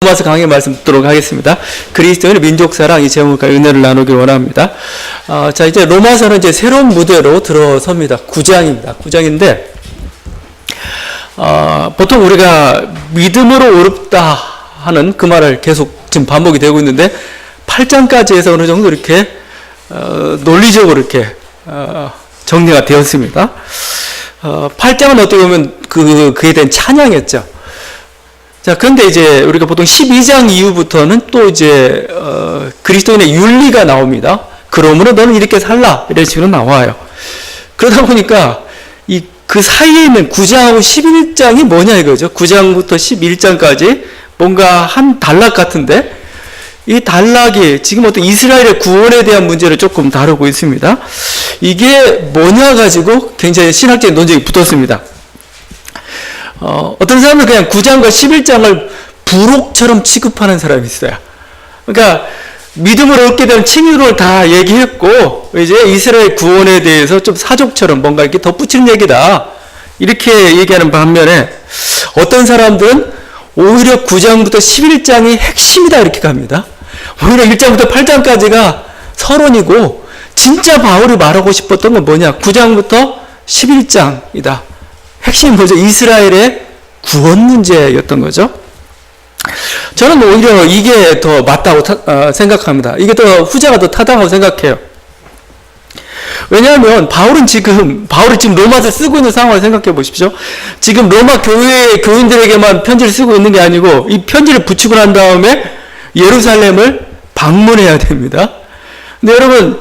로마서 강의 말씀 듣도록 하겠습니다. 그리스도인의 민족사랑 이 제목과 은혜를 나누길 원합니다. 자, 이제 로마서는 이제 새로운 무대로 들어섭니다. 9장입니다. 9장인데, 보통 우리가 믿음으로 어렵다 하는 그 말을 계속 지금 반복이 되고 있는데, 8장까지 해서 어느 정도 이렇게, 논리적으로 이렇게, 정리가 되었습니다. 8장은 어떻게 보면 그에 대한 찬양이었죠. 자, 그런데 이제 우리가 보통 12장 이후부터는 또 이제, 그리스도인의 윤리가 나옵니다. 그러므로 너는 이렇게 살라. 이런 식으로 나와요. 그러다 보니까 그 사이에 있는 9장하고 11장이 뭐냐 이거죠. 9장부터 11장까지 뭔가 한 단락 같은데, 이 단락이 지금 어떤 이스라엘의 구원에 대한 문제를 조금 다루고 있습니다. 이게 뭐냐 가지고 굉장히 신학적인 논쟁이 붙었습니다. 어떤 사람은 그냥 9장과 11장을 부록처럼 취급하는 사람이 있어요. 그러니까 믿음으로 얻게 된 칭의를 다 얘기했고, 이제 이스라엘 구원에 대해서 좀 사족처럼 뭔가 이렇게 덧붙이는 얘기다, 이렇게 얘기하는 반면에, 어떤 사람들은 오히려 9장부터 11장이 핵심이다 이렇게 갑니다. 오히려 1장부터 8장까지가 서론이고, 진짜 바울이 말하고 싶었던 건 뭐냐, 9장부터 11장이다. 핵심이 뭐죠? 이스라엘의 구원 문제였던 거죠. 저는 오히려 이게 더 맞다고 생각합니다. 이게 더 후자가 더 타당하다고 생각해요. 왜냐하면 바울이 지금 로마서 쓰고 있는 상황을 생각해 보십시오. 지금 로마 교회의 교인들에게만 편지를 쓰고 있는 게 아니고, 이 편지를 붙이고 난 다음에 예루살렘을 방문해야 됩니다. 근데 여러분,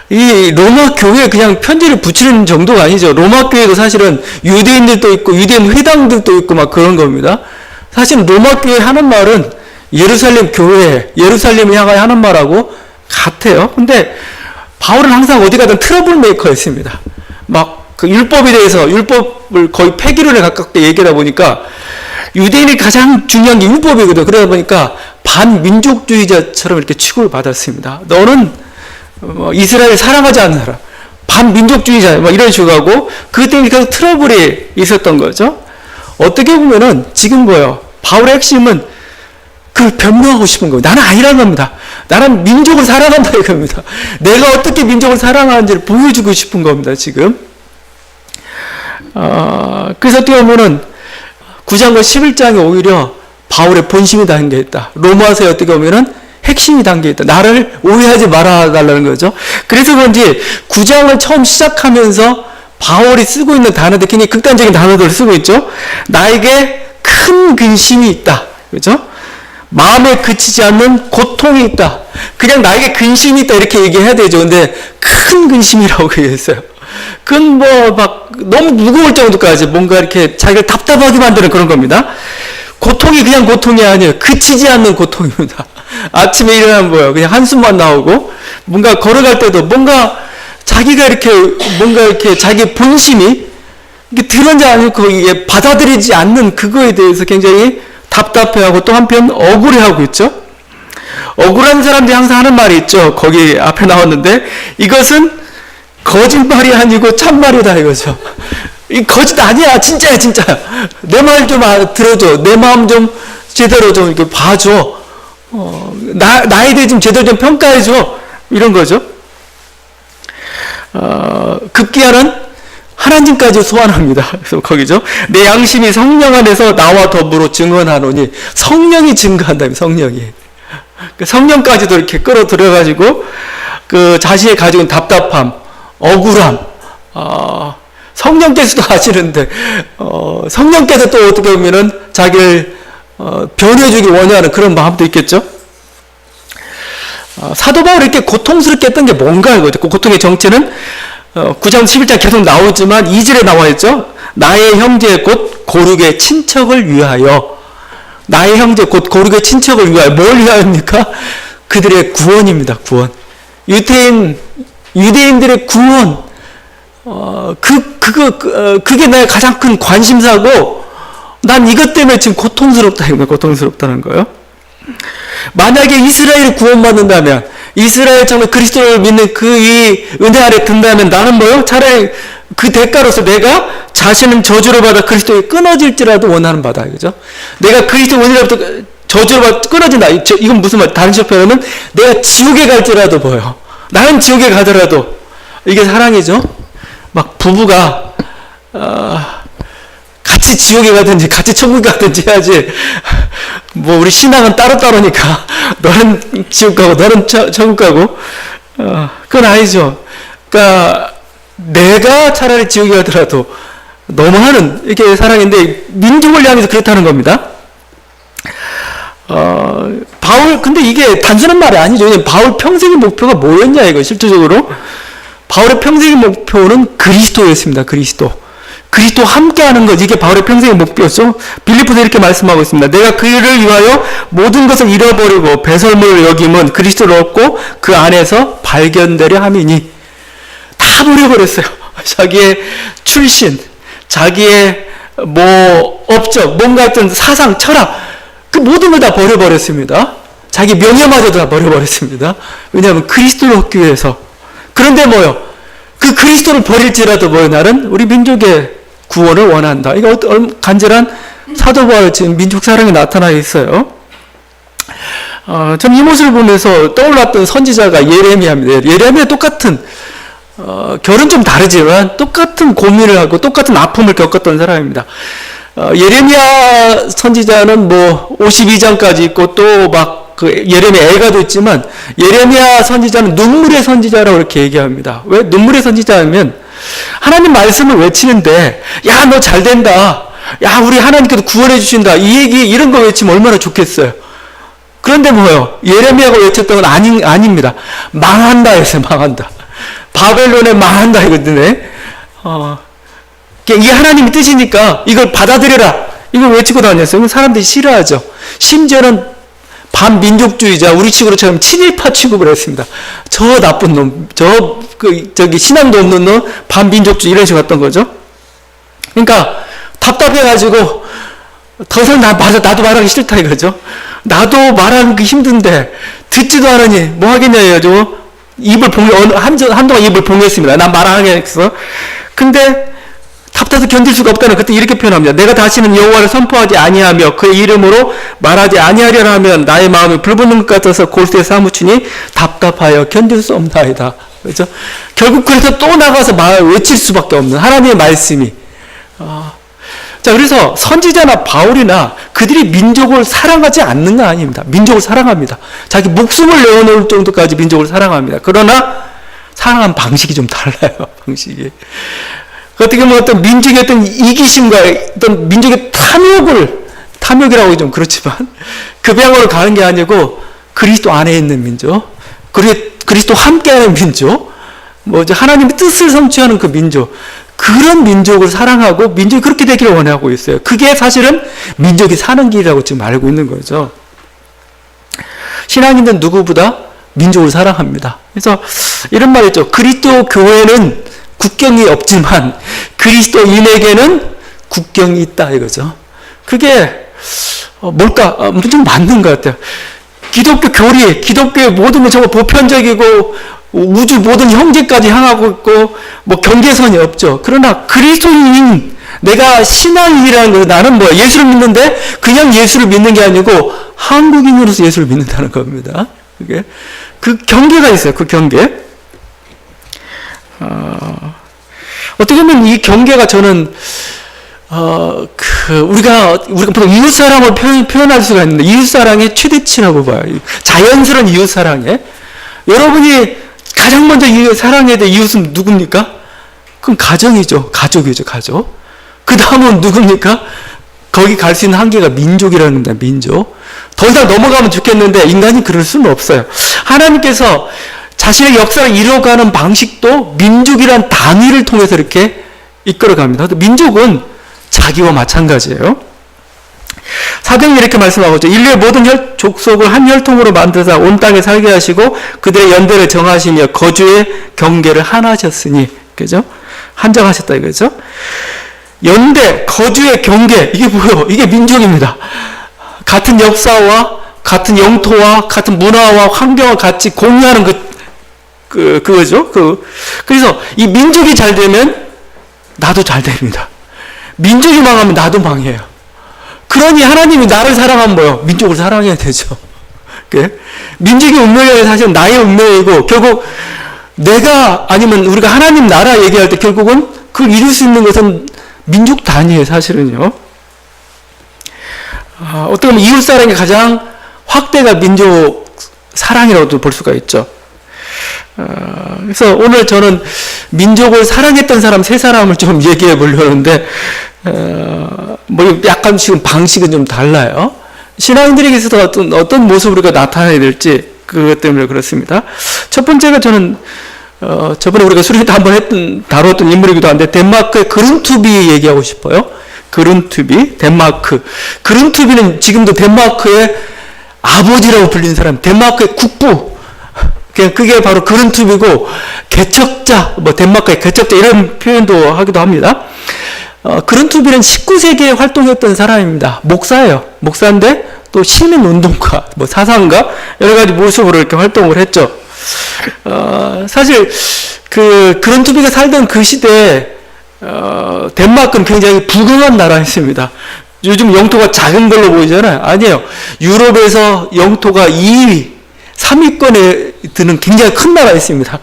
이 로마 교회에 그냥 편지를 붙이는 정도가 아니죠. 로마 교회도 사실은 유대인들도 있고 유대인 회당들도 있고 막 그런 겁니다. 사실 로마 교회 하는 말은 예루살렘 교회, 예루살렘을 향하여 하는 말하고 같아요. 근데 바울은 항상 어디 가든 트러블 메이커였습니다. 막 그 율법에 대해서, 율법을 거의 폐기론에 가깝게 얘기하다 보니까, 유대인이 가장 중요한 게 율법이거든요. 그러다 보니까 반민족주의자처럼 이렇게 취급을 받았습니다. 너는 이스라엘 사랑하지 않는 사람, 반민족주의자, 이런 식으로 하고, 그것 때문에 계속 트러블이 있었던 거죠. 어떻게 보면은 지금 뭐예요? 바울의 핵심은 변명하고 싶은 거예요. 나는 아니라는 겁니다. 나는 민족을 사랑한다 이겁니다. 내가 어떻게 민족을 사랑하는지를 보여주고 싶은 겁니다, 지금. 그래서 어떻게 보면은 9장과 11장이 오히려 바울의 본심이 담겨있다. 로마서에 어떻게 보면은 핵심이 담겨있다. 나를 오해하지 말아달라는 거죠. 그래서 그런지 9장을 처음 시작하면서 바울이 쓰고 있는 단어들, 굉장히 극단적인 단어들을 쓰고 있죠. 나에게 큰 근심이 있다. 그죠? 마음에 그치지 않는 고통이 있다. 그냥 나에게 근심이 있다 이렇게 얘기해야 되죠. 근데 큰 근심이라고 얘기했어요. 그건 너무 무거울 정도까지 뭔가 이렇게 자기를 답답하게 만드는 그런 겁니다. 고통이 그냥 고통이 아니에요. 그치지 않는 고통입니다. 아침에 일어나면 뭐예요? 그냥 한숨만 나오고, 뭔가 걸어갈 때도 뭔가 자기가 이렇게 자기 본심이 이게 드러나지 않고 이게 받아들이지 않는 그거에 대해서 굉장히 답답해하고, 또 한편 억울해하고 있죠. 억울한 사람들이 항상 하는 말이 있죠. 거기 앞에 나왔는데, 이것은 거짓말이 아니고 참말이다 이거죠. 이 거짓 아니야. 진짜야, 진짜. 내 말 좀 들어줘. 내 마음 좀 제대로 좀 이렇게 봐줘. 나에 대해 좀 제대로 좀 평가해줘. 이런 거죠. 급기야는 하나님까지 소환합니다. 그래서 거기죠. 내 양심이 성령 안에서 나와 더불어 증언하노니, 성령이 증거한다며, 성령이. 성령까지도 이렇게 끌어들여가지고, 자신이 가지고 있는 답답함, 억울함, 성령께서도 아시는데, 성령께서 또 어떻게 보면은 자기를 변해주기 원하는 그런 마음도 있겠죠? 사도 바울이 이렇게 고통스럽게 했던 게 뭔가 이거죠. 그 고통의 정체는 9장 11장 계속 나오지만 2절에 나와 있죠. 나의 형제 곧 고르게 친척을 위하여. 나의 형제 곧 고르게 친척을 위하여. 뭘 위하여입니까? 그들의 구원입니다. 구원. 유대인들의 구원. 그게 나의 가장 큰 관심사고, 난 이것 때문에 지금 고통스럽다, 이거 고통스럽다는 거예요. 만약에 이스라엘이 구원받는다면, 이스라엘 정말 그리스도를 믿는 이 은혜 아래 든다면, 나는 뭐요? 차라리 그 대가로서 내가 자신은 저주를 받아 그리스도에 끊어질지라도 원하는 바다, 그죠? 내가 그리스도 원이로부터 저주로 끊어진다. 이건 무슨 말? 다른 식으로 표현하면 내가 지옥에 갈지라도 보여. 나는 지옥에 가더라도 이게 사랑이죠. 막 부부가 같이 지옥에 가든지 같이 천국에 가든지 해야지. 뭐 우리 신앙은 따로따로니까 너는 지옥 가고 너는 천국 가고 그건 아니죠. 그러니까 내가 차라리 지옥에 가더라도 너무하는 이게 사랑인데 민족을 향해서 그렇다는 겁니다. 바울 근데 이게 단순한 말이 아니죠. 왜냐면 바울 평생의 목표가 뭐였냐 이거 실질적으로 바울의 평생의 목표는 그리스도였습니다. 그리스도 함께하는 것 이게 바울의 평생의 목표였죠. 빌립보서 이렇게 말씀하고 있습니다. 내가 그를 위하여 모든 것을 잃어버리고 배설물을 여김은 그리스도를 얻고 그 안에서 발견되려 함이니 다 버려버렸어요. 자기의 출신, 자기의 뭐 업적, 뭔가 어떤 사상, 철학 그 모든 걸 다 버려버렸습니다. 자기 명예마저도 다 버려버렸습니다. 왜냐하면 그리스도를 얻기 위해서. 그런데 뭐요? 그 그리스도를 버릴지라도 뭐요? 나는 우리 민족의 구원을 원한다. 이거 간절한 사도 바울 지금 민족 사랑이 나타나 있어요. 전 이 모습을 보면서 떠올랐던 선지자가 예레미야입니다. 예레미야 똑같은 결은 좀 다르지만 똑같은 고민을 하고 똑같은 아픔을 겪었던 사람입니다. 예레미야 선지자는 뭐 52장까지 있고 또 막 그 예레미야 애가도 있지만 예레미야 선지자는 눈물의 선지자라고 이렇게 얘기합니다. 왜 눈물의 선지자냐면 하나님 말씀을 외치는데 야 너 잘 된다. 야 우리 하나님께서 구원해 주신다. 이 얘기 이런 거 외치면 얼마나 좋겠어요. 그런데 뭐요? 예레미야가 외쳤던 건 아닙니다. 망한다 했어요. 망한다. 바벨론에 망한다 이거든요. 이게 하나님의 뜻이니까 이걸 받아들여라. 이걸 외치고 다녔어요. 사람들이 싫어하죠. 심지어는 반민족주의자, 우리 식으로처럼 친일파 취급을 했습니다. 저 나쁜 놈, 저기 신앙도 없는 놈, 반민족주의 이런 식으로 했던 거죠. 그러니까 답답해가지고 더 이상 나도 말하기 싫다 이거죠. 나도 말하는 게 힘든데 듣지도 않으니 뭐 하겠냐 해가지고 한동안 입을 봉했습니다. 난 말 안 하겠어. 근데 답답해서 견딜 수가 없다는 그때 이렇게 표현합니다. 내가 다시는 여호와를 선포하지 아니하며 그의 이름으로 말하지 아니하려나 하면 나의 마음이 불붙는 것 같아서 골수에 사무치니 답답하여 견딜 수 없나이다. 그렇죠? 결국 그래서 또 나가서 외칠 수밖에 없는 하나님의 말씀이. 자, 그래서 선지자나 바울이나 그들이 민족을 사랑하지 않는 거 아닙니다. 민족을 사랑합니다. 자기 목숨을 내어놓을 정도까지 민족을 사랑합니다. 그러나 사랑하는 방식이 좀 달라요. 방식이. 어떻게 보면 어떤 민족의 어떤 이기심과 어떤 민족의 탐욕이라고 하기 좀 그렇지만 그 방향으로 가는 게 아니고 그리스도 안에 있는 민족, 그리스도 함께하는 민족, 뭐 이제 하나님의 뜻을 성취하는 그 민족, 그런 민족을 사랑하고 민족이 그렇게 되기를 원하고 있어요. 그게 사실은 민족이 사는 길이라고 지금 알고 있는 거죠. 신앙인은 누구보다 민족을 사랑합니다. 그래서 이런 말 있죠. 그리스도 교회는 국경이 없지만 그리스도인에게는 국경이 있다 이거죠. 그게 뭘까? 좀 맞는 것 같아요. 기독교 교리, 기독교의 모든 게 정말 보편적이고 우주 모든 형제까지 향하고 있고 뭐 경계선이 없죠. 그러나 그리스도인, 내가 신앙인이라는 거 나는 뭐야? 예수를 믿는데 그냥 예수를 믿는 게 아니고 한국인으로서 예수를 믿는다는 겁니다. 그게 그 경계가 있어요. 그 경계. 어떻게 보면 이 경계가 저는 우리가 보통 이웃사랑을 표현할 수가 있는데 이웃사랑의 최대치라고 봐요. 자연스러운 이웃사랑에 여러분이 가장 먼저 사랑해야 될 이웃은 누굽니까? 그럼 가정이죠. 가족이죠. 가족. 그 다음은 누굽니까? 거기 갈 수 있는 한계가 민족이라는 겁니다. 민족. 더 이상 넘어가면 좋겠는데 인간이 그럴 수는 없어요. 하나님께서 자신의 역사를 이뤄가는 방식도 민족이란 단위를 통해서 이렇게 이끌어갑니다. 민족은 자기와 마찬가지예요. 사도행전이 이렇게 말씀하고 있죠. 인류의 모든 족속을 한 혈통으로 만드사 온 땅에 살게 하시고 그들의 연대를 정하시며 거주의 경계를 하나하셨으니, 그죠? 한정하셨다 이거죠. 연대, 거주의 경계, 이게 뭐예요? 이게 민족입니다. 같은 역사와 같은 영토와 같은 문화와 환경과 같이 공유하는 그거죠. 그래서 이 민족이 잘 되면 나도 잘 됩니다. 민족이 망하면 나도 망해요. 그러니 하나님이 나를 사랑하면 뭐요? 민족을 사랑해야 되죠. 민족의 운명이 사실 나의 운명이고, 결국 내가 아니면 우리가 하나님 나라 얘기할 때 결국은 그걸 이룰 수 있는 것은 민족 단위예요, 사실은요. 어떻게 보면 이웃 사랑의 가장 확대가 민족 사랑이라고도 볼 수가 있죠. 그래서 오늘 저는 민족을 사랑했던 사람 세 사람을 좀 얘기해 보려는데, 뭐 약간 지금 방식은 좀 달라요. 신앙인들에게서 어떤 모습으로 우리가 나타내야 될지 그것 때문에 그렇습니다. 첫 번째가 저는 저번에 우리가 수련회 때 한번 다뤘던 인물이기도 한데, 덴마크의 그룬투비 얘기하고 싶어요. 그룬투비, 덴마크. 그룬투비는 지금도 덴마크의 아버지라고 불리는 사람, 덴마크의 국부. 그게 바로 그룬투비고, 개척자, 뭐 덴마크의 개척자 이런 표현도 하기도 합니다. 그룬투비는 19세기에 활동했던 사람입니다. 목사예요. 목사인데 또 시민운동가, 뭐 사상가 여러 가지 모습으로 이렇게 활동을 했죠. 사실 그룬투비가 살던 그 시대에 덴마크는 굉장히 부강한 나라였습니다. 요즘 영토가 작은 걸로 보이잖아요. 아니에요. 유럽에서 영토가 2위, 3위권에 드는 굉장히 큰 나라였습니다.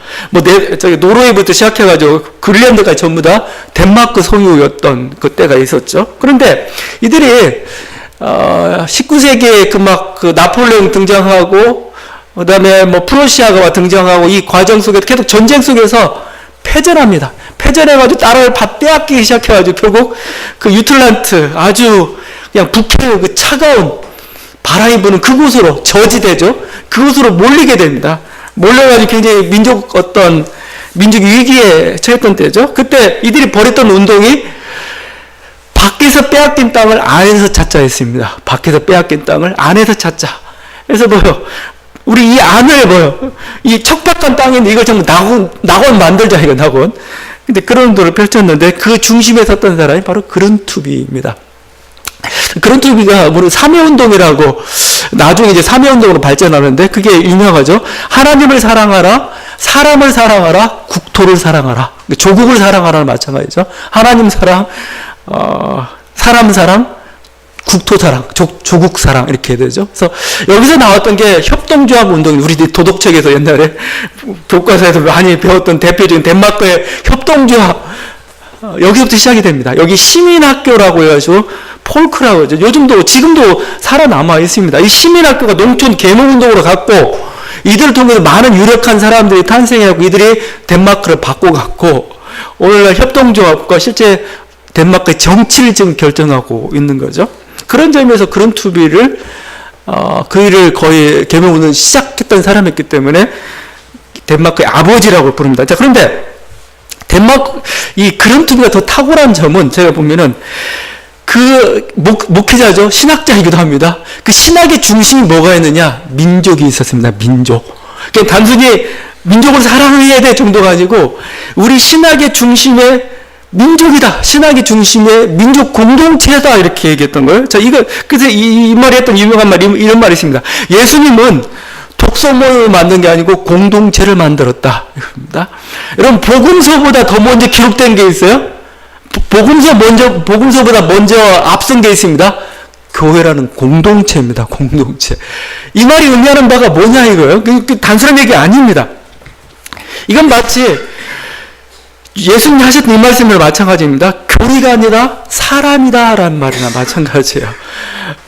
저기 노르웨이부터 시작해가지고 그린란드까지 전부 다 덴마크 소유였던 그때가 있었죠. 그런데 이들이 19세기에 그 나폴레옹 등장하고, 그 다음에 뭐 프로시아가 등장하고, 이 과정 속에서 계속 전쟁 속에서 패전합니다. 패전해가지고 나라를 빼앗기기 시작해가지고 결국 그 유틀란트, 아주 그냥 북해의 그 차가운 바람이 부는 그곳으로, 저지대죠. 그곳으로 몰리게 됩니다. 몰려가지고 굉장히 민족 위기에 처했던 때죠. 그때 이들이 벌였던 운동이 밖에서 빼앗긴 땅을 안에서 찾자였습니다. 밖에서 빼앗긴 땅을 안에서 찾자. 그래서 우리 이 안을 이 척박한 땅인데 이걸 전부 낙원 만들자, 이거 낙원. 근데 그런 운동을 펼쳤는데 그 중심에 섰던 사람이 바로 그룬투비입니다. 그룬투비가 물론 삼위운동이라고 나중에 이제 삼위운동으로 발전하는데 그게 유명하죠. 하나님을 사랑하라, 사람을 사랑하라, 국토를 사랑하라. 조국을 사랑하라는 마찬가지죠. 하나님 사랑, 사람 사랑, 국토 사랑, 조국 사랑 이렇게 되죠. 그래서 여기서 나왔던 게 협동조합 운동, 우리 도덕책에서 옛날에 교과서에서 많이 배웠던 대표적인 덴마크의 협동조합, 여기서부터 시작이 됩니다. 여기 시민학교라고 해가지고 폴크라고 하죠. 지금도 살아남아 있습니다. 이 시민학교가 농촌 계몽운동으로 갔고, 이들을 통해서 많은 유력한 사람들이 탄생하고 이들이 덴마크를 바꿔갔고, 오늘날 협동조합과 실제 덴마크의 정치를 지금 결정하고 있는 거죠. 그런 점에서 그룬투비를 그 일을 거의 계몽운동을 시작했던 사람이었기 때문에 덴마크의 아버지라고 부릅니다. 자, 그런데 이 그룬투비가 더 탁월한 점은 제가 보면은 목회자죠. 신학자이기도 합니다. 그 신학의 중심이 뭐가 있느냐? 민족이 있었습니다. 민족. 그러니까 단순히 민족을 사랑해야 될 정도가 아니고 우리 신학의 중심에 민족이다. 신학의 중심에 민족 공동체다. 이렇게 얘기했던 거예요. 자, 그래서 이 말이 했던 유명한 말이 이런 말이 있습니다. 예수님은 독서모임을 만든 게 아니고 공동체를 만들었다. 이겁니다. 여러분, 복음서보다 더 먼저 기록된 게 있어요? 복음서보다 먼저 앞선 게 있습니다. 교회라는 공동체입니다. 공동체. 이 말이 의미하는 바가 뭐냐 이거예요. 단순한 얘기 아닙니다. 이건 마치 예수님 하셨던 이 말씀과 마찬가지입니다. 교리가 아니라 사람이다 라는 말이나 마찬가지예요.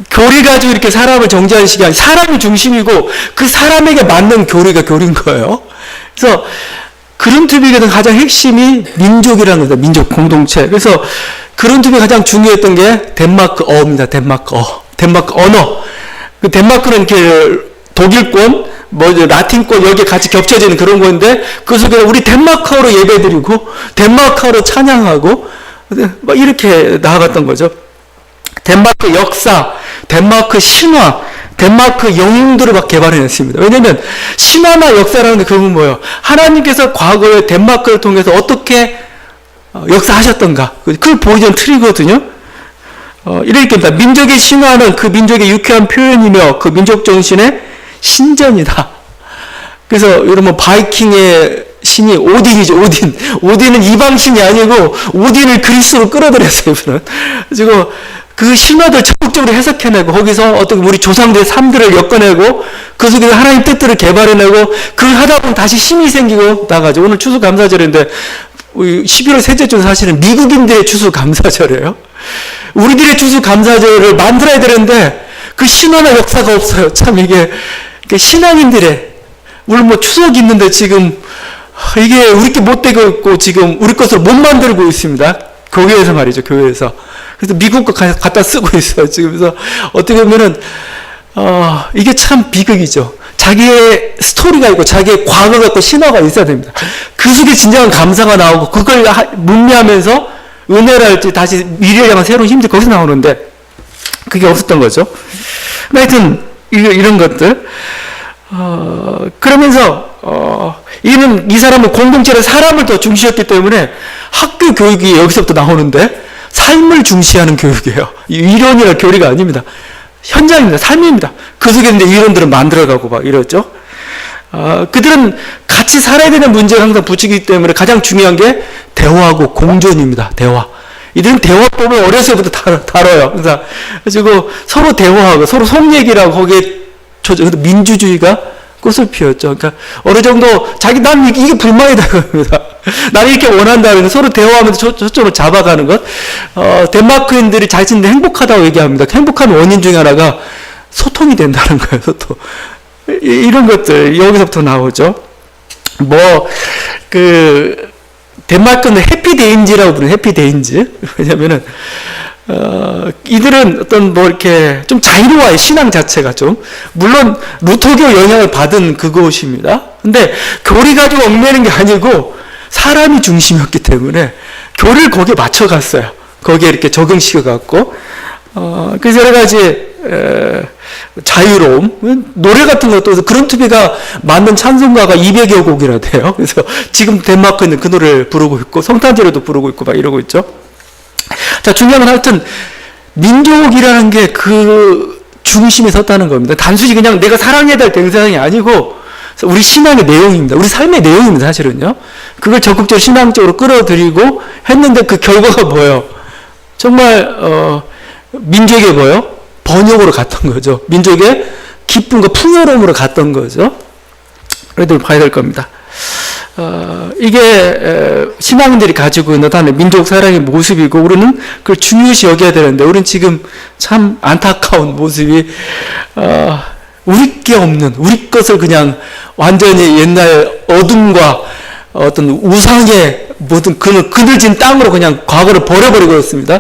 교리 가지고 이렇게 사람을 정죄하는 식이 아니라 사람이 중심이고 그 사람에게 맞는 교리가 교리인 거예요. 그래서 그룬투비가 가장 핵심이 민족이라는 거죠. 민족 공동체. 그래서 그룬투비가 가장 중요했던 게 덴마크어입니다. 덴마크 언어. 그 덴마크는 이렇게 독일권, 라틴권 여기에 같이 겹쳐지는 그런 건데 그 속에 우리 덴마크어로 예배드리고 덴마크어로 찬양하고 막 이렇게 나아갔던 거죠. 덴마크 역사, 덴마크 신화, 덴마크 영웅들을 막 개발해냈습니다. 왜냐하면 신화나 역사라는 게 그건 뭐예요? 하나님께서 과거에 덴마크를 통해서 어떻게 역사하셨던가 그걸 보여주는 틀이거든요. 이렇게입니다. 민족의 신화는 그 민족의 유쾌한 표현이며 그 민족 정신의 신전이다. 그래서 여러분 바이킹의 신이 오딘이죠. 오딘은 이방 신이 아니고 오딘을 그리스로 끌어들였어요. 그리고 그 신화들 적극적으로 해석해내고 거기서 어떻게 우리 조상들의 삶들을 엮어내고 그 속에서 하나님 뜻들을 개발해내고 그 하다 보면 다시 힘이 생기고 나가죠. 오늘 추수감사절인데 11월 셋째 주 사실은 미국인들의 추수감사절이에요. 우리들의 추수감사절을 만들어야 되는데 그 신화나 역사가 없어요. 참 이게 신앙인들의 물론 뭐 추석이 있는데 지금 이게 우리께 못 되고 있고 지금 우리 것으로 못 만들고 있습니다. 교회에서 말이죠. 교회에서. 그래서 미국 거 갖다 쓰고 있어요. 지금 그래서 어떻게 보면은 이게 참 비극이죠. 자기의 스토리가 있고 자기의 과거가 있고 신화가 있어야 됩니다. 그 속에 진정한 감사가 나오고 그걸 문미하면서 은혜를 할지 다시 미래를 향한 새로운 힘들이 거기서 나오는데 그게 없었던 거죠. 하여튼 이런 것들 그러면서 이 사람은 공동체를 사람을 더 중시했기 때문에 학교 교육이 여기서부터 나오는데 삶을 중시하는 교육이에요. 이론이나 교리가 아닙니다. 현장입니다. 삶입니다. 그 속에 이제 이론들을 만들어가고 막 이랬죠. 그들은 같이 살아야 되는 문제를 항상 붙이기 때문에 가장 중요한 게 대화하고 공존입니다. 대화. 이들은 대화법을 어려서부터 다뤄요. 그래서 서로 대화하고 서로 속 얘기라고 거기에 민주주의가 꽃을 피웠죠. 그러니까 어느 정도 난 이게 불만이다 그럽니다. 나는 이렇게 원한다는 서로 대화하면서 초점을 잡아가는 것. 덴마크인들이 자신들 행복하다고 얘기합니다. 행복한 원인 중에 하나가 소통이 된다는 거예요. 소통. 이런 것들 여기서부터 나오죠. 덴마크는 해피데인지라고 부르는 해피데인지. 왜냐면은 이들은 이렇게 좀 자유로워요. 신앙 자체가 좀. 물론, 루터교 영향을 받은 그곳입니다. 근데, 교리 가지고 얽매는 게 아니고, 사람이 중심이었기 때문에, 교리를 거기에 맞춰갔어요. 거기에 이렇게 적응시켜갖고, 그래서 여러 가지, 자유로움, 노래 같은 것도 그런 투비가 만든 찬송가가 200여 곡이나 돼요. 그래서 지금 덴마크는 그 노래를 부르고 있고, 성탄절에도 부르고 있고, 막 이러고 있죠. 자, 중요한 건 하여튼, 민족이라는 게 그 중심에 섰다는 겁니다. 단순히 그냥 내가 사랑해야 될 대상이 아니고, 우리 신앙의 내용입니다. 우리 삶의 내용입니다, 사실은요. 그걸 적극적으로 신앙적으로 끌어들이고 했는데 그 결과가 뭐예요? 정말, 민족의 뭐예요? 번영으로 갔던 거죠. 민족의 기쁨과 풍요로움으로 갔던 거죠. 그래도 봐야 될 겁니다. 이게 신앙인들이 가지고 있는 하나의 민족 사랑의 모습이고 우리는 그걸 중요시 여겨야 되는데 우리는 지금 참 안타까운 모습이 우리 게 없는 우리 것을 그냥 완전히 옛날 어둠과 어떤 우상의 모든 그늘진 땅으로 그냥 과거를 버려버리고 있습니다.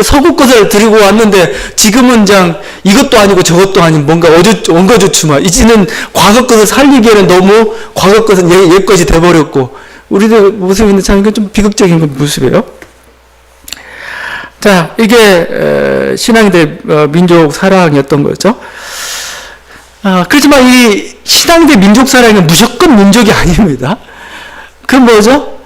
서구 것을 들고 왔는데 지금은 그냥 이것도 아니고 저것도 아닌 뭔가 엉거주춤한 이제는 과거 것을 살리기에는 너무 과거 것은 옛 것이 돼버렸고 우리들 모습인데 참 이건 좀 비극적인 모습이에요. 자, 이게 신앙인들의 민족 사랑이었던 거죠. 그렇지만 이 신앙인들의 민족 사랑은 무조건 민족이 아닙니다. 그건 뭐죠?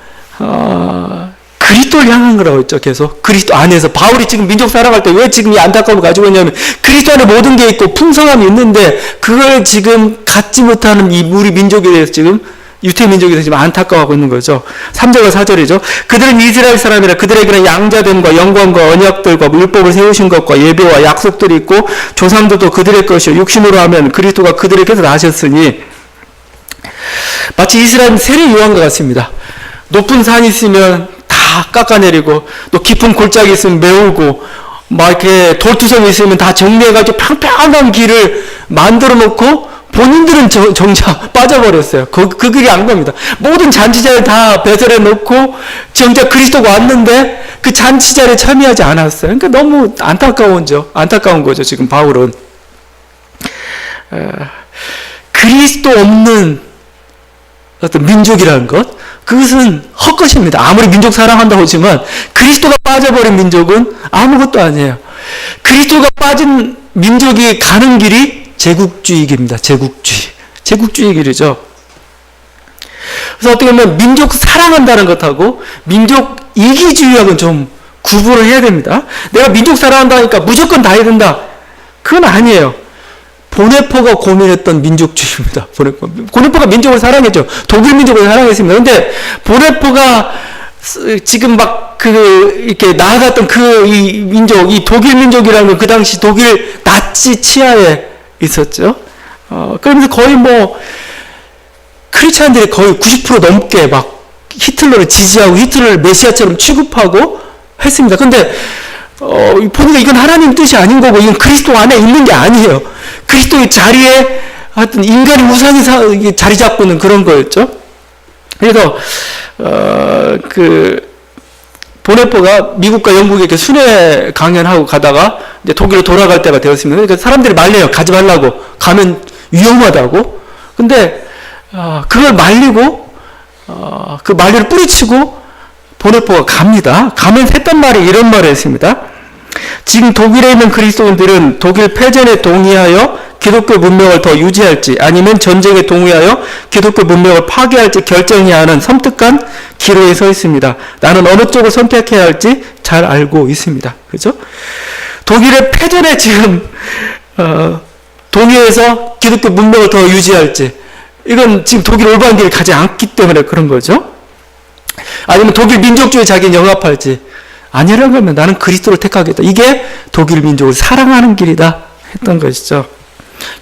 그리스도를 향한 거라고 했죠, 계속. 그리스도 안에서. 바울이 지금 민족 사랑할 때 왜 지금 이 안타까움을 가지고 있냐면, 그리스도 안에 모든 게 있고 풍성함이 있는데, 그걸 지금 갖지 못하는 이 우리 민족에 대해서 지금, 유태 민족에 대해서 지금 안타까워하고 있는 거죠. 3절과 4절이죠. 그들은 이스라엘 사람이라 그들에게는 양자됨과 영광과 언약들과 율법을 세우신 것과 예배와 약속들이 있고, 조상들도 그들의 것이요. 육신으로 하면 그리스도가 그들에게서 나셨으니, 마치 이스라엘 세례 요한과 같습니다. 높은 산이 있으면 다 깎아내리고 또 깊은 골짜기 있으면 메우고 막 이렇게 돌투성이 있으면 다 정리해가지고 평평한 길을 만들어 놓고 본인들은 정작 빠져버렸어요. 그 길이 안 겁니다. 모든 잔치자를 다 배설해 놓고 정작 그리스도가 왔는데 그 잔치자리에 참여하지 않았어요. 그러니까 너무 안타까운 거죠. 지금 바울은 그리스도 없는 어떤 민족이라는 것, 그것은 헛것입니다. 아무리 민족 사랑한다고 하지만 그리스도가 빠져버린 민족은 아무것도 아니에요. 그리스도가 빠진 민족이 가는 길이 제국주의 길입니다. 제국주의 길이죠. 그래서 어떻게 보면 민족 사랑한다는 것하고 민족 이기주의하고는 좀 구분을 해야 됩니다. 내가 민족 사랑한다니까 무조건 다 해야 된다. 그건 아니에요. 보네포가 고민했던 민족주의입니다. 보네포가 민족을 사랑했죠. 독일 민족을 사랑했습니다. 그런데 보네포가 지금 막 이렇게 나아갔던 이 민족, 이 독일 민족이라는 건 그 당시 독일 나치 치하에 있었죠. 그러면서 거의 크리스찬들이 거의 90% 넘게 막 히틀러를 지지하고 히틀러를 메시아처럼 취급하고 했습니다. 근데, 보니까 이건 하나님 뜻이 아닌 거고, 이건 그리스도 안에 있는 게 아니에요. 그리스도의 자리에 하여튼 인간의 우상이 자리 잡고 있는 그런 거였죠. 그래서, 보네포가 미국과 영국에 이렇게 순회 강연하고 가다가 이제 독일로 돌아갈 때가 되었습니다. 그러니까 사람들이 말려요. 가지 말라고. 가면 위험하다고. 근데, 그걸 말리고, 그 말리를 뿌리치고 보네포가 갑니다. 가면서 했던 말이 이런 말을 했습니다. 지금 독일에 있는 그리스도인들은 독일 패전에 동의하여 기독교 문명을 더 유지할지 아니면 전쟁에 동의하여 기독교 문명을 파괴할지 결정해야 하는 섬뜩한 기로에 서 있습니다. 나는 어느 쪽을 선택해야 할지 잘 알고 있습니다. 그죠? 독일의 패전에 지금 동의해서 기독교 문명을 더 유지할지, 이건 지금 독일 올바른 길을 가지 않기 때문에 그런 거죠. 아니면 독일 민족주의에 자기는 영합할지, 아니라고 하면 나는 그리스도를 택하겠다. 이게 독일 민족을 사랑하는 길이다 했던 것이죠.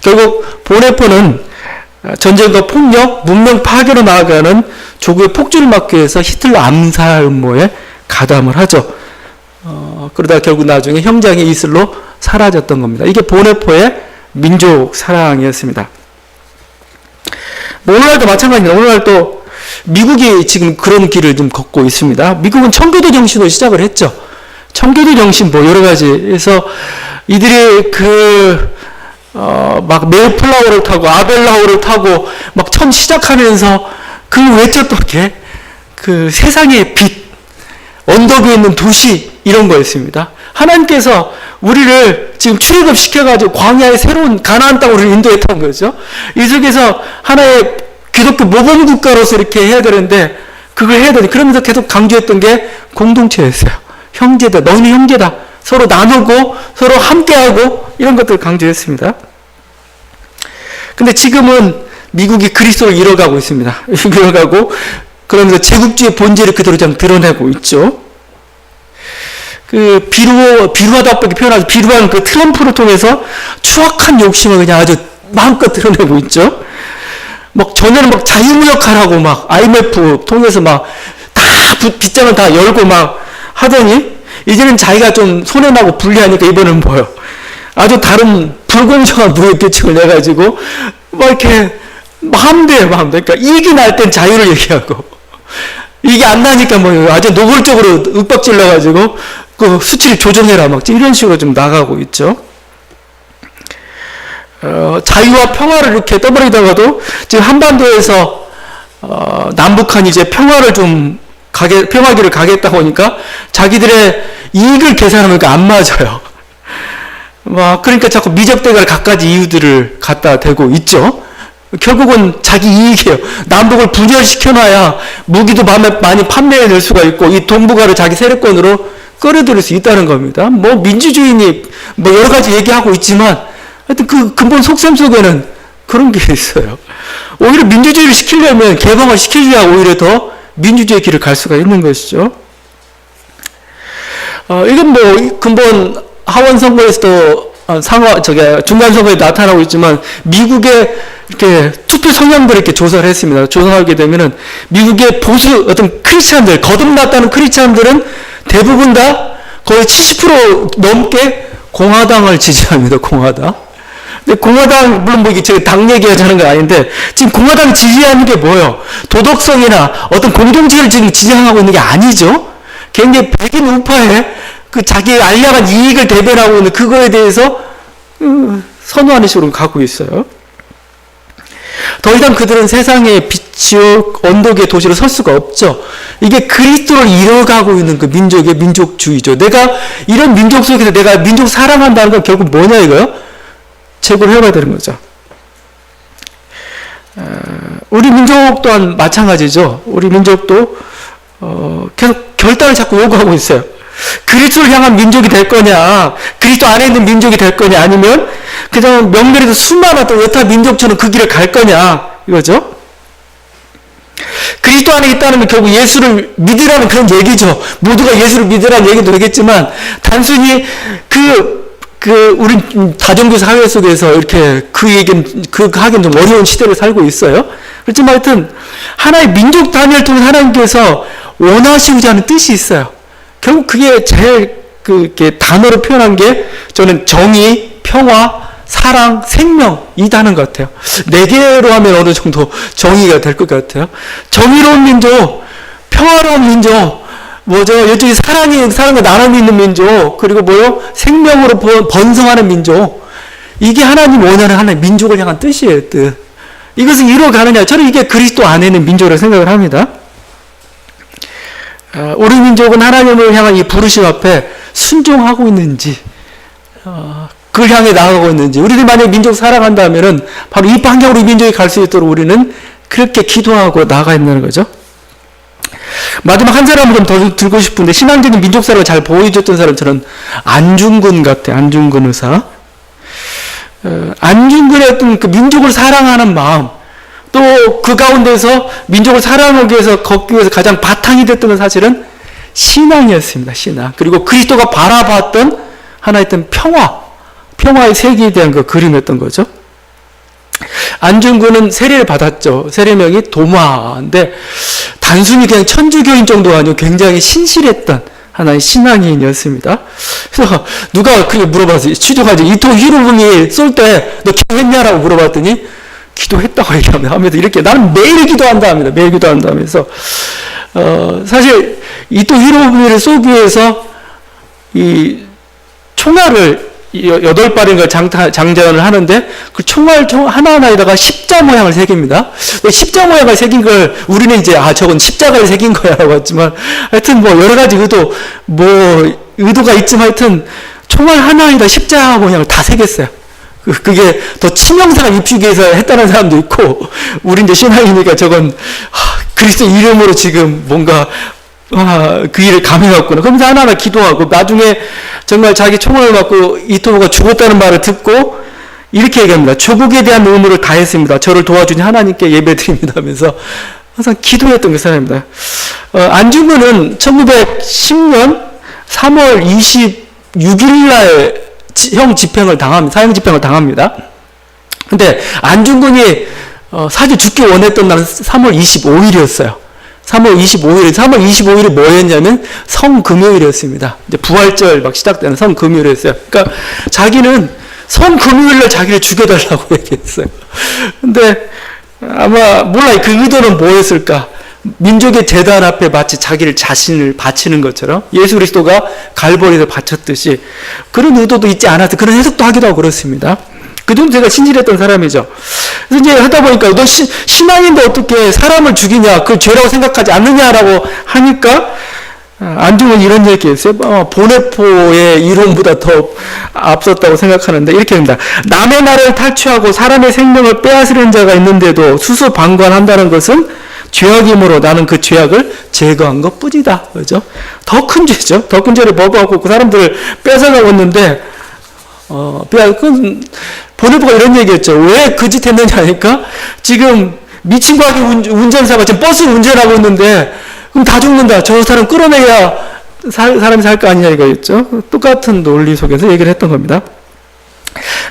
결국 보네포는 전쟁과 폭력, 문명 파괴로 나아가는 조국의 폭주를 막기 위해서 히틀러 암살 음모에 가담을 하죠. 그러다 결국 나중에 형장의 이슬로 사라졌던 겁니다. 이게 보네포의 민족 사랑이었습니다. 오늘날도 마찬가지입니다. 오늘날도 미국이 지금 그런 길을 좀 걷고 있습니다. 미국은 청교도 정신으로 시작을 했죠. 청교도 정신 여러 가지 해서 이들이 막 메이플라워를 타고 아벨라워를 타고 막 처음 시작하면서 외쳤던 게 세상의 빛, 언덕 위에 있는 도시, 이런 거였습니다. 하나님께서 우리를 지금 출애굽 시켜가지고 광야의 새로운 가나안 땅으로 인도했던 거죠. 이 속에서 하나의 기독교 모범국가로서 이렇게 해야 되는데, 그걸 해야 되는데, 그러면서 계속 강조했던 게 공동체였어요. 형제다, 너희는 형제다. 서로 나누고, 서로 함께하고, 이런 것들을 강조했습니다. 근데 지금은 미국이 그리스도를 잃어가고 있습니다. 잃어가고, 그러면서 제국주의 본질을 그대로 좀 드러내고 있죠. 비루하다고 표현하죠. 비루한 트럼프를 통해서 추악한 욕심을 그냥 아주 마음껏 드러내고 있죠. 전에는 자유무역하라고 IMF 통해서 다 빗장을 다 열고 하더니, 이제는 자기가 좀 손해나고 불리하니까 이번엔 아주 다른 불공정한 무역 대책을 내가지고 이렇게 마음대로. 그러니까 이익이 날 땐 자유를 얘기하고, 이게 안 나니까 아주 노골적으로 윽박질러가지고 수치를 조정해라 이런 식으로 좀 나가고 있죠. 자유와 평화를 이렇게 떠버리다가도 지금 한반도에서 남북한이 이제 평화길을 가겠다고 하니까 자기들의 이익을 계산하니까 안 맞아요. 그러니까 자꾸 미적대갈 갖가지 이유들을 갖다 대고 있죠. 결국은 자기 이익이에요. 남북을 분열시켜놔야 무기도 많이 판매해낼 수가 있고, 이 동북아를 자기 세력권으로 끌어들일 수 있다는 겁니다. 민주주의니 여러 가지 얘기하고 있지만, 하여튼 근본 속셈 속에는 그런 게 있어요. 오히려 민주주의를 시키려면 개방을 시켜줘야 오히려 더 민주주의 길을 갈 수가 있는 것이죠. 이건 근본 하원 선거에서도 중간 선거에 나타나고 있지만, 미국의 이렇게 투표 성향들을 이렇게 조사를 했습니다. 조사하게 되면은 미국의 보수 크리스찬들, 거듭났다는 크리스찬들은 대부분 다 거의 70% 넘게 공화당을 지지합니다. 공화당. 근데 공화당, 물론 이게 제가 당 얘기하자는 건 아닌데, 지금 공화당 지지하는 게 뭐예요? 도덕성이나 어떤 공동체를 지금 지향하고 있는 게 아니죠? 굉장히 백인 우파에 자기의 알량한 이익을 대변하고 있는 그거에 대해서 선호하는 식으로 가고 있어요. 더 이상 그들은 세상의 빛이요 언덕의 도시로 설 수가 없죠. 이게 그리스도를 잃어가고 있는 민족의 민족주의죠. 내가 이런 민족 속에서 내가 민족 사랑한다는 건 결국 뭐냐 이거요? 제고를 해봐야 되는 거죠. 우리 민족 또한 마찬가지죠. 우리 민족도 계속 결단을 자꾸 요구하고 있어요. 그리스도를 향한 민족이 될 거냐, 그리스도 안에 있는 민족이 될 거냐, 아니면 그냥 명렬에서 수많은 여타 민족처럼 그 길을 갈 거냐, 이거죠. 그리스도 안에 있다는 건 결국 예수를 믿으라는 그런 얘기죠. 모두가 예수를 믿으라는 얘기도 되겠지만, 단순히 우리 다정교 사회 속에서 이렇게 하긴 좀 어려운 시대를 살고 있어요. 그렇지만 하여튼, 하나의 민족 단위를 통해 하나님께서 원하시고자 하는 뜻이 있어요. 결국 그게 제일 이렇게 단어로 표현한 게 저는 정의, 평화, 사랑, 생명 이다는 것 같아요. 네 개로 하면 어느 정도 정의가 될 것 같아요. 정의로운 민족, 평화로운 민족, 이쪽에 사랑과 나눔이 있는 민족, 그리고 생명으로 번성하는 민족. 이게 하나님 원하는 하나의 민족을 향한 뜻이에요, 뜻. 이것을 이루어가느냐. 저는 이게 그리스도 안에 있는 민족이라고 생각을 합니다. 우리 민족은 하나님을 향한 이 부르심 앞에 순종하고 있는지, 그걸 향해 나아가고 있는지, 우리들이 만약에 민족 사랑한다 하면은 바로 이 방향으로 이 민족이 갈 수 있도록 우리는 그렇게 기도하고 나아가야 된다는 거죠. 마지막 한 사람을 좀 더 들고 싶은데, 신앙적인 민족 사랑을 잘 보여줬던 사람, 저는 안중근 같아요. 안중근 의사. 안중근의 어떤 그 민족을 사랑하는 마음, 또 그 가운데서 민족을 사랑하기 위해서 걷기 위해서 가장 바탕이 됐던 건 사실은 신앙이었습니다. 신앙. 그리고 그리스도가 바라봤던 하나의 어떤 평화의 세계에 대한 그 그림이었던 거죠. 안중근은 세례를 받았죠. 세례명이 도마인데, 단순히 그냥 천주교인 정도가 아니고 굉장히 신실했던 하나의 신앙인이었습니다. 그래서 누가 그렇게 물어봤어요. 취조가지고 이토 히로부미 쏠 때 너 기도했냐라고 물어봤더니 기도했다고 얘기하면서 이렇게 나는 매일 기도한다 합니다. 매일 기도한다 하면서 사실 이토 히로부미를 쏘기 위해서 이 총알을 8발인가 장전을 하는데 그 총알 하나하나에다가 십자 모양을 새깁니다. 십자 모양을 새긴 걸 우리는 이제 저건 십자가를 새긴 거야 라고 했지만, 하여튼 여러 가지 의도가 있지만 하여튼 총알 하나에다 십자 모양을 다 새겼어요. 그게 더 치명상을 입히기 위해서 했다는 사람도 있고, 우리 이제 신앙이니까 저건 그리스도 이름으로 지금 뭔가 그 일을 감해왔구나. 그러면서 하나하나 기도하고, 나중에 정말 자기 총알을 맞고 이토호가 죽었다는 말을 듣고 이렇게 얘기합니다. 조국에 대한 의무를 다했습니다. 저를 도와주니 하나님께 예배드립니다 하면서 항상 기도했던 그 사람입니다. 안중근은 1910년 3월 26일 날 사형 집행을 당합니다. 근데 안중근이 사실 죽기 원했던 날은 3월 25일이었어요. 3월 25일이 뭐였냐면 성금요일이었습니다. 이제 부활절 막 시작되는 성금요일이었어요. 그러니까 자기는 성금요일날 자기를 죽여달라고 얘기했어요. 근데 아마 그 의도는 뭐였을까? 민족의 재단 앞에 마치 자신을 바치는 것처럼 예수 그리스도가 갈보리에서 바쳤듯이 그런 의도도 있지 않아서 그런 해석도 하기도 하고 그렇습니다. 그 정도 제가 신실했던 사람이죠. 그래서 이제 하다 보니까 너 신앙인데 어떻게 사람을 죽이냐, 그걸 죄라고 생각하지 않느냐라고 하니까 안중근이 이런 얘기했어요. 보네포의 이론보다 더 앞섰다고 생각하는데 이렇게 합니다. 남의 나라를 탈취하고 사람의 생명을 빼앗으려는 자가 있는데도 수수방관한다는 것은 죄악이므로 나는 그 죄악을 제거한 것 뿐이다. 그죠? 더 큰 죄죠. 더 큰 죄를 범하고 그 사람들을 뺏어가고 있는데, 보네포가 이런 얘기했죠. 왜 그 짓 했느냐 하니까, 지금 미친 과학의 운전사가 지금 버스 운전하고 있는데, 그럼 다 죽는다. 저 사람 끌어내야 사람이 살 거 아니냐 이거였죠. 똑같은 논리 속에서 얘기를 했던 겁니다.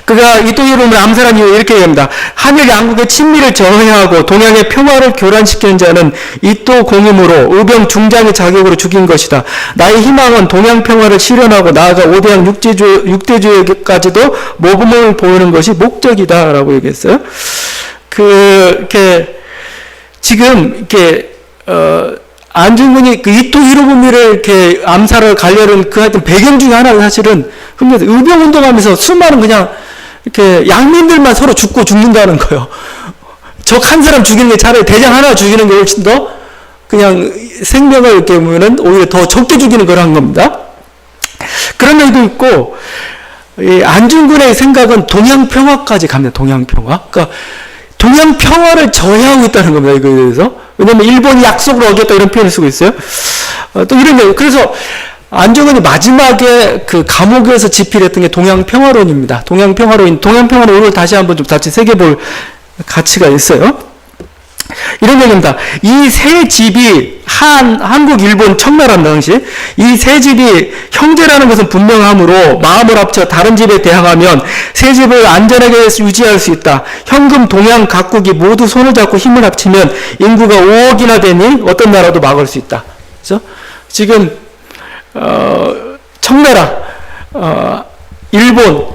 그가 이토 히로부미를 암살한 이유 이렇게 얘기합니다. 한일 양국의 친밀을 저해하고 동양의 평화를 교란시키는 자는 이토 공임으로 의병 중장의 자격으로 죽인 것이다. 나의 희망은 동양 평화를 실현하고 나아가 5대양 6대주의까지도 모범을 보이는 것이 목적이다 라고 얘기했어요. 안중근이 그 이토 히로부미를 이렇게 암살을 가려는 그 하여튼 배경 중에 하나는 사실은 의병 운동하면서 수많은 그냥 이렇게 양민들만 서로 죽는다는 거예요. 적 한 사람 죽이는 게 차라리 대장 하나 죽이는 게 훨씬 더 그냥 생명을 이렇게 보면은 오히려 더 적게 죽이는 거란 겁니다. 그런 면도 있고, 이 안중근의 생각은 동양 평화까지 갑니다. 동양 평화. 그러니까 동양 평화를 저해하고 있다는 겁니다. 이거에 대해서. 왜냐면 일본이 약속을 어겼다 이런 표현을 쓰고 있어요. 또 이런 거. 그래서 안중근이 마지막에 그 감옥에서 집필했던 게 동양 평화론입니다. 동양 평화론을 다시 한번 좀 다시 새겨볼 가치가 있어요. 이런 얘기입니다. 이 세 집이 한국, 일본, 청나라는 당시 이 세 집이 형제라는 것은 분명하므로 마음을 합쳐 다른 집에 대항하면 세 집을 안전하게 유지할 수 있다. 현금, 동양 각국이 모두 손을 잡고 힘을 합치면 인구가 5억이나 되니 어떤 나라도 막을 수 있다. 그렇죠? 지금 청나라, 일본,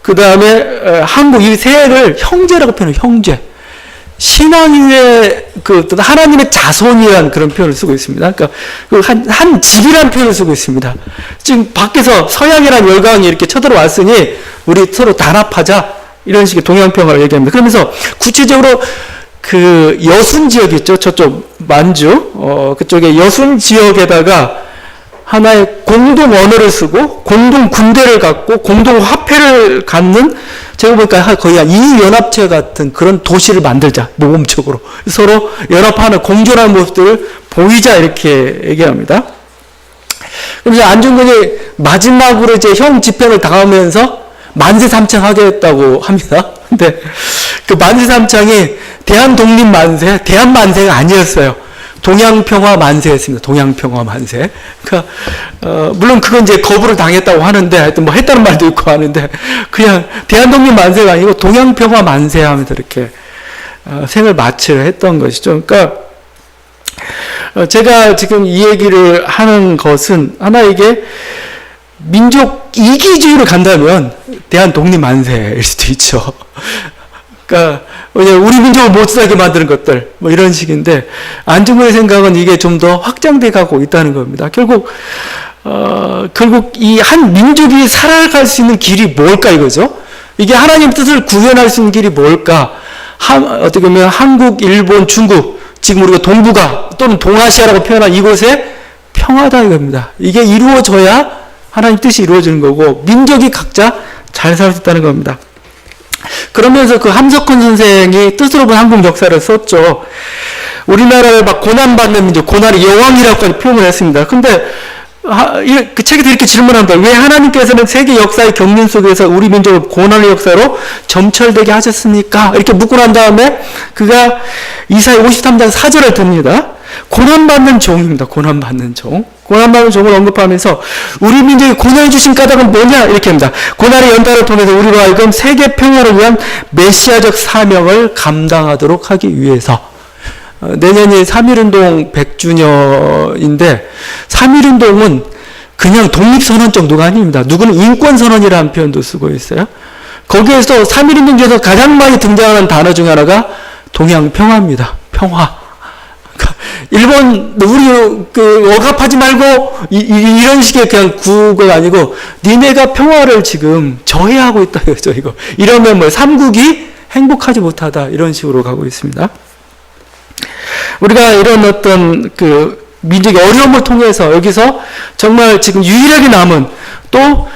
그 다음에 한국 이 세를 형제라고 표현해요. 형제. 신앙의 그 하나님의 자손이라는 그런 표현을 쓰고 있습니다. 그러니까 한 집이라는 표현을 쓰고 있습니다. 지금 밖에서 서양이라는 열강이 이렇게 쳐들어왔으니 우리 서로 단합하자 이런 식의 동양평화를 얘기합니다. 그러면서 구체적으로 그 여순 지역 있죠. 저쪽 만주 그쪽에 여순 지역에다가 하나의 공동 언어를 쓰고 공동 군대를 갖고 공동 화폐를 갖는 제가 보니까 거의 한 이연합체 같은 그런 도시를 만들자. 모범적으로. 서로 연합하는 공존하는 모습들을 보이자 이렇게 얘기합니다. 그럼 이제 안중근이 마지막으로 이제 형 집행을 당하면서 만세삼창 하겠다고 합니다. 근데 그 만세삼창이 대한독립만세, 대한만세가 아니었어요. 동양평화 만세였습니다. 동양평화 만세. 그러니까 물론 그건 이제 거부를 당했다고 하는데 하여튼 뭐 했다는 말도 있고 하는데 그냥 대한독립 만세가 아니고 동양평화 만세 하면서 이렇게 생을 마치려 했던 것이죠. 그러니까 제가 지금 이 얘기를 하는 것은 하나에게 민족 이기주의로 간다면 대한독립 만세일 수도 있죠. 그러니까 우리 민족을 못 살게 만드는 것들 뭐 이런 식인데 안중근의 생각은 이게 좀 더 확장돼 가고 있다는 겁니다. 결국 이 한 민족이 살아갈 수 있는 길이 뭘까 이거죠. 이게 하나님 뜻을 구현할 수 있는 길이 뭘까? 어떻게 보면 한국, 일본, 중국 지금 우리가 동북아 또는 동아시아라고 표현한 이곳에 평화다 이겁니다. 이게 이루어져야 하나님 뜻이 이루어지는 거고 민족이 각자 잘 살 수 있다는 겁니다. 그러면서 그 함석헌 선생이 뜻으로 본 한국 역사를 썼죠. 우리나라를 막 고난받는 민족, 고난의 여왕이라고까지 표현을 했습니다. 근데 그 책에서 이렇게 질문합니다. 왜 하나님께서는 세계 역사의 경륜 속에서 우리 민족을 고난의 역사로 점철되게 하셨습니까? 이렇게 묻고 난 다음에 그가 이사야 53장 4절을 듭니다. 고난받는 종입니다. 고난받는 종. 고난받는 종을 언급하면서 우리 민족이 고난을 주신 까닭은 뭐냐? 이렇게 합니다. 고난의 연단을 통해서 우리로 하여금 세계 평화를 위한 메시아적 사명을 감당하도록 하기 위해서. 내년이 3.1운동 100주년인데 3.1운동은 그냥 독립선언 정도가 아닙니다. 누구는 인권선언이라는 표현도 쓰고 있어요. 거기에서 3.1운동 중에서 가장 많이 등장하는 단어 중 하나가 동양평화입니다. 평화. 일본 우리 억압하지 말고 이런 식의 그냥 구호가 아니고 니네가 평화를 지금 저해하고 있다 이거죠. 이거 이러면 뭐 삼국이 행복하지 못하다 이런 식으로 가고 있습니다. 우리가 이런 어떤 그 민족의 어려움을 통해서 여기서 정말 지금 유일하게 남은 또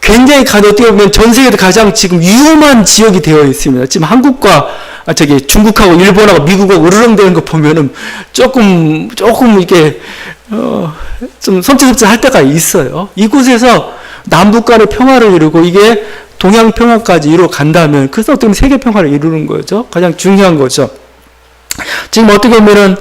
굉장히 어떻게 보면 전 세계에서 가장 지금 위험한 지역이 되어 있습니다. 지금 한국과 중국하고 일본하고 미국하고 으르렁대는 거 보면은 조금 이게 좀 섬찟할 때가 있어요. 이곳에서 남북 간의 평화를 이루고 이게 동양 평화까지 이루어 간다면 그래서 어떻게 보면 세계 평화를 이루는 거죠. 가장 중요한 거죠. 지금 어떻게 보면은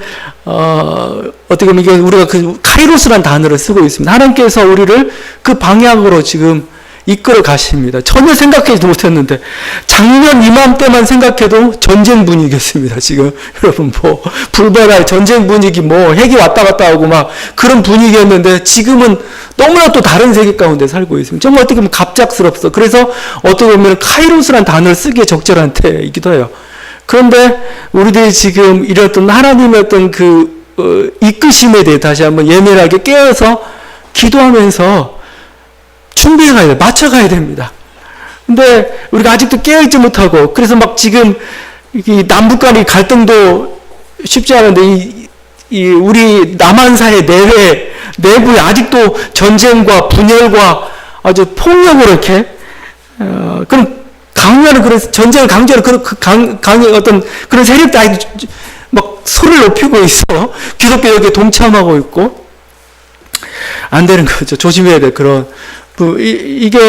어떻게 보면 이게 우리가 그 카이로스라는 단어를 쓰고 있습니다. 하나님께서 우리를 그 방향으로 지금 이끌어 가십니다. 전혀 생각하지도 못했는데 작년 이맘때만 생각해도 전쟁 분위기였습니다. 지금 여러분 뭐 불바다의 전쟁 분위기 뭐 핵이 왔다 갔다 하고 막 그런 분위기였는데 지금은 너무나 또 다른 세계 가운데 살고 있습니다. 정말 어떻게 보면 갑작스럽소. 그래서 어떻게 보면 카이로스라는 단어를 쓰기에 적절한 때이기도 해요. 그런데 우리들이 지금 이랬던 하나님의 어떤 그 이끄심에 대해 다시 한번 예민하게 깨어서 기도하면서 준비해가야 돼. 맞춰가야 됩니다. 근데 우리가 아직도 깨어있지 못하고 그래서 막 지금 이 남북 간의 갈등도 쉽지 않은데 우리 남한사의 내부에 아직도 전쟁과 분열과 아주 폭력으로 이렇게 그런 강요하는 그런 전쟁을 강조하는 그런 어떤 그런 세력도 아직 막 소리를 높이고 있어. 기독교 여기에 동참하고 있고 안 되는 거죠. 조심해야 돼. 그런 이게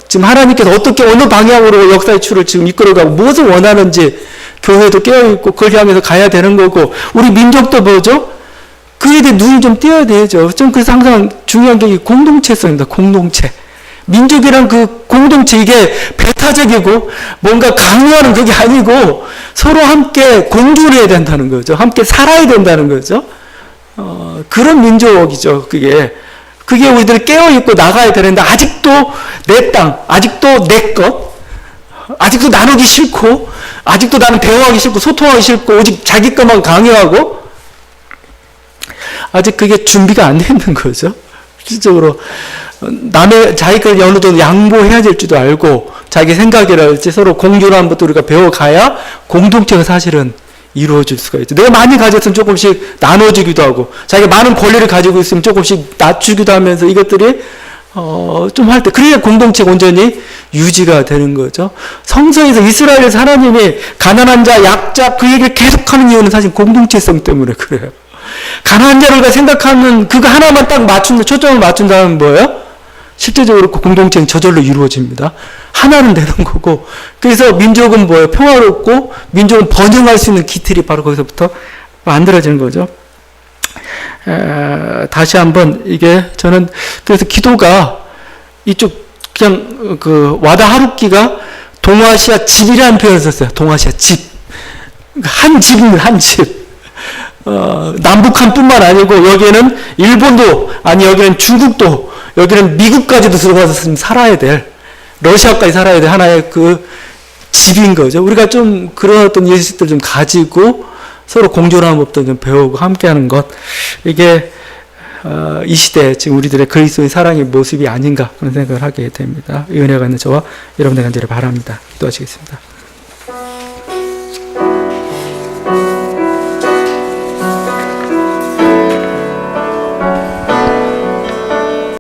지금 하나님께서 어떻게 어느 방향으로 역사의 추를 지금 이끌어가고 무엇을 원하는지 교회도 깨어있고 그걸 향해서 가야 되는 거고, 우리 민족도 뭐죠? 그에 대해 눈이 좀 띄어야 되죠. 좀 그래서 항상 중요한 게 이 공동체성입니다. 공동체. 민족이란 그 공동체, 이게 배타적이고 뭔가 강요하는 그게 아니고 서로 함께 공존을 해야 된다는 거죠. 함께 살아야 된다는 거죠. 그런 민족이죠. 그게 우리들이 깨어있고 나가야 되는데, 아직도 내 땅, 아직도 내 것, 아직도 나누기 싫고, 아직도 나는 대화하기 싫고 소통하기 싫고 오직 자기 것만 강요하고, 아직 그게 준비가 안 되는 거죠. 실질적으로 자기 걸 어느 정도 양보해야 될 줄도 알고, 자기 생각이랄지 서로 공존하는 것도 우리가 배워가야 공동체가 사실은 이루어질 수가 있죠. 내가 많이 가졌으면 조금씩 나눠주기도 하고, 자기가 많은 권리를 가지고 있으면 조금씩 낮추기도 하면서 이것들이 좀 할 때, 그래야 공동체가 온전히 유지가 되는 거죠. 성서에서 이스라엘에서 하나님이 가난한 자, 약자 그 얘기를 계속하는 이유는 사실 공동체성 때문에 그래요. 가난한 자를 생각하는 그거 하나만 딱 초점을 맞춘다면 뭐예요? 실제적으로 그 공동체는 저절로 이루어집니다. 하나는 되는 거고, 그래서 민족은 뭐예요? 평화롭고 민족은 번영할 수 있는 기틀이 바로 거기서부터 만들어지는 거죠. 다시 한번 저는 그래서 기도가 이쪽 그냥 와다 하루키가 동아시아 집이라는 표현을 썼어요. 동아시아 집. 한 집입니다. 한 집. 남북한뿐만 아니고 여기에는 일본도, 아니 여기는 중국도, 여기는 미국까지도 들어가서 살아야 될, 러시아까지 살아야 될 하나의 그 집인 거죠. 우리가 좀 그런 어떤 예식들을 좀 가지고 서로 공존하는 법도 좀 배우고 함께하는 것, 이게 이 시대 지금 우리들의 그리스도의 사랑의 모습이 아닌가 그런 생각을 하게 됩니다. 이 은혜가 있는 저와 여러분들 간절히 바랍니다. 기도하시겠습니다.